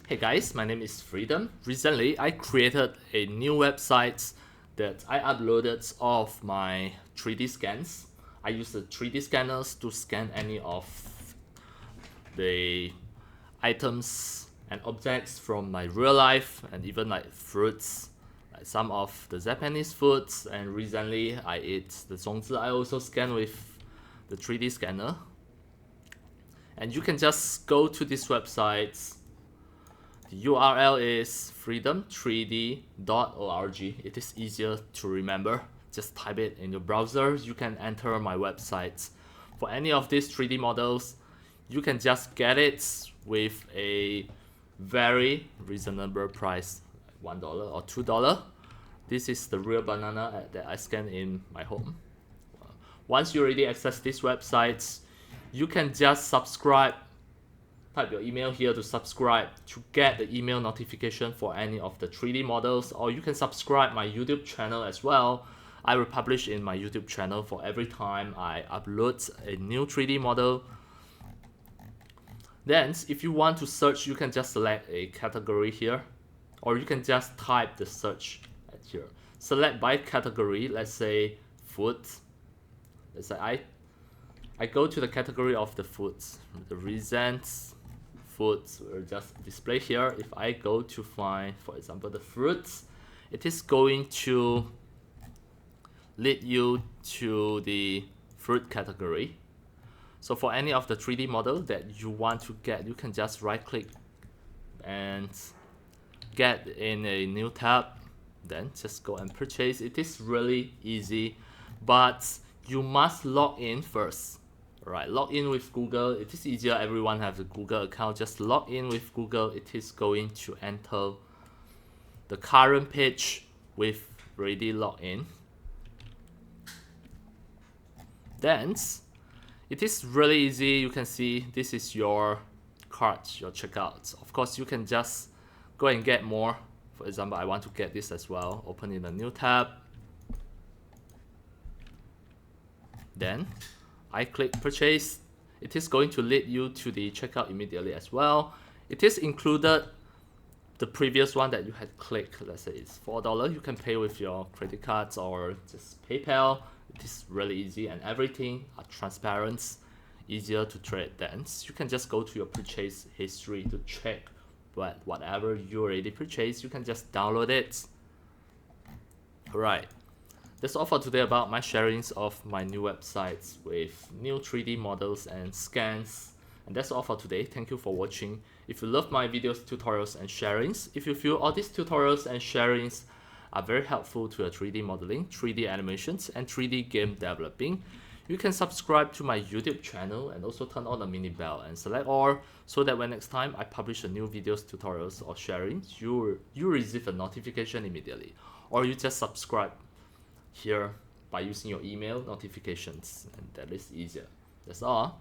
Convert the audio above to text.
Hey guys, my name is Freedom. Recently, I created a new website that I uploaded of my 3D scans. I use the 3D scanners to scan any of the items and objects from my real life and even like fruits, like some of the Japanese foods. And recently, I ate the zongzi. I also scan with the 3D scanner. And you can just go to this website. The URL is freedom3d.org. It is easier to remember. Just type it in your browser. You can enter my website. For any of these 3D models, you can just get it with a very reasonable price, like $1 or $2. This is the real banana that I scan in my home. Once you already access this website, you can just subscribe. Type your email here to subscribe to get the email notification for any of the 3D models, or you can subscribe my YouTube channel as well. I will publish in my YouTube channel for every time I upload a new 3D model. Then if you want to search, you can just select a category here, or you can just type the search at here. Select by category, let's say food. Let's say I go to the category of the foods. The recent foods will just display here. If I go to find, for example, the fruits, it is going to lead you to the fruit category. So for any of the 3D model that you want to get, you can just right click and get in a new tab, then just go and purchase. It is really easy, but you must log in first. Right, log in with Google. It is easier. Everyone has a Google account. Just log in with Google. It is going to enter the current page with already logged in. Then it is really easy. You can see this is your cart, your checkout. Of course, you can just go and get more. For example, I want to get this as well. Open in a new tab. Then I click purchase. It is going to lead you to the checkout immediately as well. It is included the previous one that you had clicked. Let's say it's $4. You can pay with your credit cards or just PayPal. It is really easy and everything are transparent, easier to trade. Then you can just go to your purchase history to check whatever you already purchased. You can just download it. Alright. That's all for today about my sharings of my new websites with new 3D models and scans. And that's all for today. Thank you for watching. If you love my videos, tutorials, and sharings, if you feel all these tutorials and sharings are very helpful to your 3D modeling, 3D animations, and 3D game developing, you can subscribe to my YouTube channel and also turn on the mini bell and select all so that when next time I publish a new videos, tutorials, or sharings, you receive a notification immediately. Or you just subscribe here by using your email notifications, and that is easier. That's all.